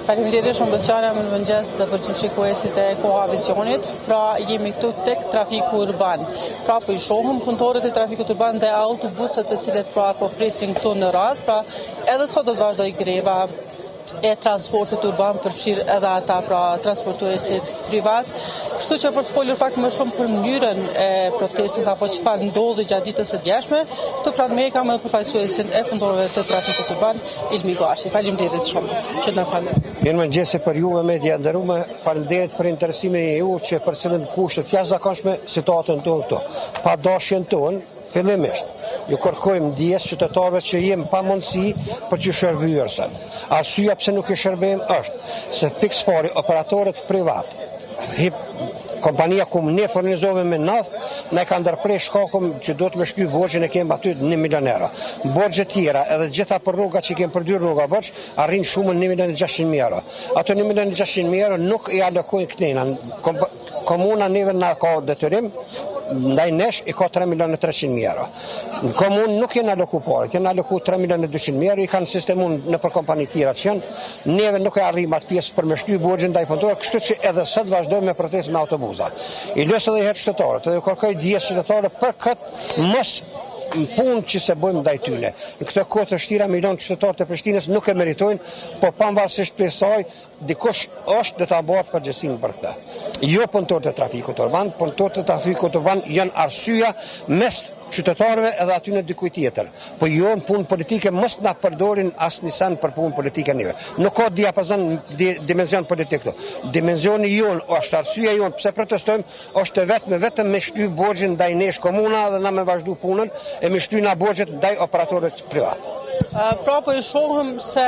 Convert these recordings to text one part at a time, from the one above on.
Faleminderit shumë Besjana, më mëngjes të përgjithë shikuesit e Koha Vizionit. Pra jemi këtu tek trafiku urban. Pra po I shohim punëtorët e trafikut urban dhe autobuset të cilët pra po presin këtu në radhë. Pra edhe sot do të vazhdoj greva e transportit urban, përfshirë edhe ata pra transportuesit privat. Kështu që për të folur pak më shumë për mënyrën e protestës apo çfarë ndodhi gjatë ditës së djeshme, këtu pranë me kam përfaqësuesin e punëtorëve të trafikut urban, Ilmi Gashi. Faleminderit shumë që na falni. Mirëmëngjesi për juve media nderuar, faleminderit për interesimin e ju që përcjellim kushtet jashtëzakonshme situatën tonë këtu. Pa dashjen tonë, fillimisht ju kërkojmë ndjes qytetarëve që jemi pa mundësi për t'ju shërbyer sot. Arsyeja pse nuk I shërbejmë është se pikë pari operatorët privat, kompania ku ne furnizojmë me naftë, ne ka ndërprer shkakun që do të më shtyp borxhin e kemi aty 1 milion euro. Borxhe tjera, edhe gjitha për rruga që kemi për 2 rruga borxh, arrin shumën 1.600.000 euro. Ato 1.600.000 euro nuk I alokojnë këtena. Komuna neve na ka detyrim, ndaj nesh I ka 3.300.000 euro. Në komunë nuk jenë aloku parë, jenë aloku 3.200.000 euro, I kanë sistemun në për kompani tjera që janë, neve nuk e arrim atë pjesë për me shty borxhin ndaj punëtorëve, kështu që edhe sot vazhdojmë me protestë me autobuza. I lësë edhe herë qytetarët, edhe kërkoj dijes qytetarët për këtë mos punë që se bëjmë ndaj tyne. Në këtë kohë të vështira milion qytetarë të Prishtinës nuk e meritojnë, po pavarësisht prej saj dikush është do ta bëhet përgjegjësinë për këtë. Jo punëtorët e trafikut urban, punëtorët e trafikut urban janë arsyeja mes qytetarëve edhe aty në dikujt tjetër. Po jo në punë politike mos na përdorin asnjë sen për punë politike neve. Nuk ka diapazon dimension politik këtu. Dimensioni jon është arsyeja jon pse protestojmë është vetëm me shty borxhin ndaj nesh komuna dhe na me vazhdu punën e me shty na borxhet ndaj operatorëve privat. Pra po I shohim se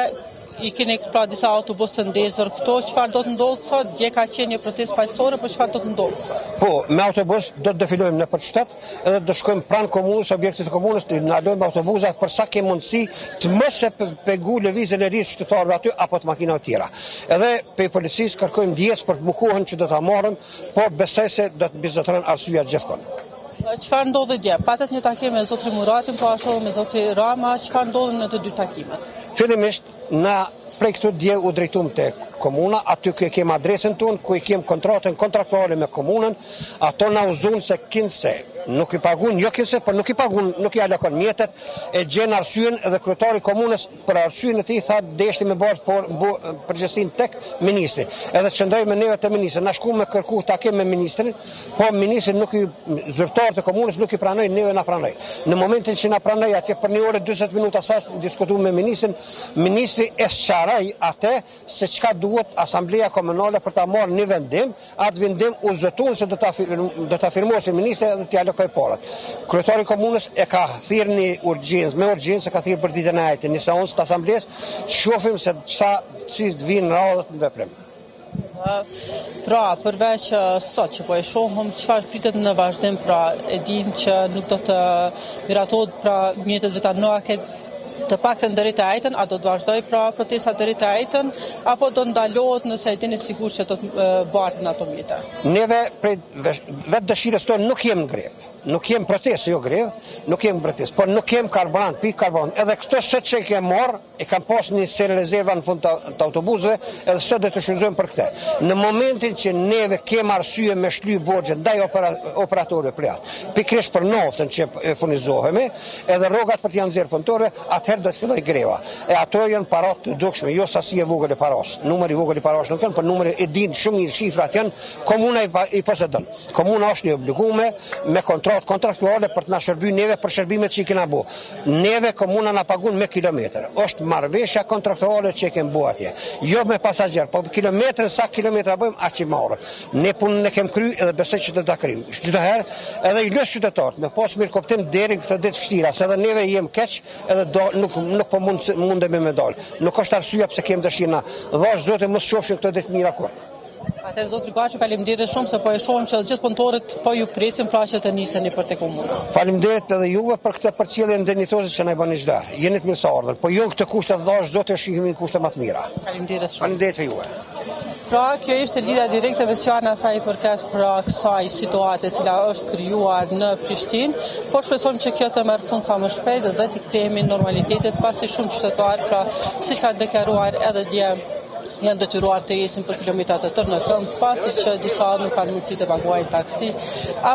I keni pra disa autobus të ndezur këto, çfarë do të ndodhë sot? Dje ka qenë një protestë paqësore, por çfarë do të ndodhë sot? Po, me autobus do të defilojmë nëpër qytet, edhe do shkojmë pranë komunës, objektit të komunës, të ndalojmë autobusat për sa kemi mundësi të mos e pegu lëvizjen e lirë qytetarëve aty apo të makinave tjera. Edhe pe policisë kërkojmë ndjes për të bukuhen që do ta marrim, por besoj se do të mbizotëron arsyeja gjithkohë. Çfarë ndodhi dje? Patet një takim me zotrin Muratin, po ashtu me zotrin Rama, çfarë ndodhi në të dy takimet? Fillimisht na prej këtu dje u drejtuam te komuna, aty ku kemi adresën tonë, ku kemi kontratën kontraktuale me komunën, ato na uzuan se kinse nuk I paguën, jo kinse, por nuk I paguën, nuk I alokon mjetet, e gjen arsyen edhe kryetari I komunës për arsyen e tij tha deshti me bërë përgjegjësinë tek ministri. Edhe çndoi me neve te ministri, na shku me kërku takim me ministrin, po ministri nuk I zyrtar të komunës nuk I pranoi, neve na pranoi. Në momentin që na pranoi atje për 1 orë 40 minuta sa diskutuam me ministrin, ministri e sqaroi atë se çka duhet asambleja komunale për ta marrë një vendim, atë vendim u zotuan se do ta firmosë ministri dhe t'i alokoj parat. Kryetari I komunës e ka thirrë me urgjencë ka thirrë për ditën e ajtë, një seancë të asamblesë, të shohim se si të vinë radhët në veprim. Pra, përveç sot që po e shohim çfarë pritet në vazhdim, pra e din që nuk do të miratohet pra mjetet vetanore të paktën deri te ajtën, a do të vazhdoj pra protesta deri te ajtën, apo do ndalohet nëse e dini sigurt që do të bartin ato mjete? Neve prej vetë dëshirës tonë nuk jemi në grevë. Nuk jem protestë, jo grevë, nuk jem protestë, por nuk jem karburant, pikë karburant. Edhe këto sot që kem marrë, e kam pas një serë rezerva në fund të autobusëve, edhe sot do të shfrytëzojmë për këtë. Në momentin që neve kem arsye me shly borxhe ndaj operatorëve privat, pikërisht për naftën që furnizohemi, edhe rrogat për të janë nxjerrë punëtorëve, atëherë do të filloj greva. E ato janë para të dukshme, jo sasi e vogël e paras. Numri I vogël I paras nuk kanë, por numri e din shumë mirë, shifrat janë, komuna I posedon. Komuna është I obliguar me kontraktuale për të na shërbyer neve për shërbimet që I kena bu. Neve komuna na pagun me kilometër. Është marrëveshja kontraktuale që kemi bu atje. Jo me pasagjer, po kilometrën sa kilometra bëjmë aq I marrë. Ne punën e kem kry edhe besoj që do ta kryjmë. Çdo herë edhe I lës qytetarët me pas mirë kuptim deri këto ditë vështira, se edhe neve jem keq edhe nuk po mundemi me dal. Nuk është arsyeja pse kemi dëshirë na. Dhash Zoti mos shofshin këto ditë mira kur. Atëherë zotri Gashi, faleminderit shumë se po e shohim që gjithë punëtorët po ju presin pra që të niseni për te komuna. Faleminderit edhe juve për këtë përcjellje ndenjitoze që na i bani çdo. Jeni të mirëseardhur, po jo këtë kushte dhash Zoti shihemi në kushte më të mira. Faleminderit shumë. Faleminderit juve. Pra, kjo ishte lidhja direkte Besjana sa I përket pra kësaj situate cila është krijuar në Prishtinë, por shpresojmë që kjo të merr fund sa më shpejt dhe të kthehemi në normalitetet pasi shumë qytetarë, pra siç ka deklaruar edhe dje janë detyruar të jesin për kilometrat të tërë në kënd, pasi që disa nuk kanë mundësi të paguajnë taksi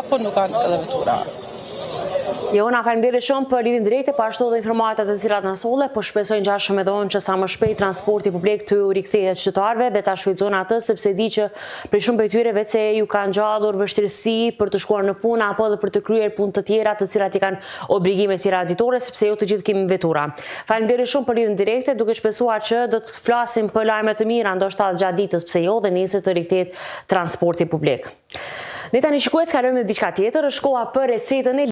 apo nuk kanë edhe vetura. Jona, faleminderit shumë për lidhjen direkte, po ashtu edhe informatat të cilat na solle, po shpresoj ngjashëm edhe unë që sa më shpejt transporti publik të rikthehet qytetarëve dhe ta shfrytëzojnë atë, sepse di që për shumë prej tyre vetë se ju kanë ngjallur vështirësi për të shkuar në punë apo edhe për të kryer punë të tjera të cilat i kanë obligime të tjera ditore, sepse jo të gjithë kemi vetura. Faleminderit shumë për lidhjen direkte, duke shpresuar që do të flasim për lajme të mira, ndoshta gjatë ditës, pse jo, dhe nesër të rikthehet transporti publik. Ne tani shikues kalojmë në diçka tjetër, është koha për recetën e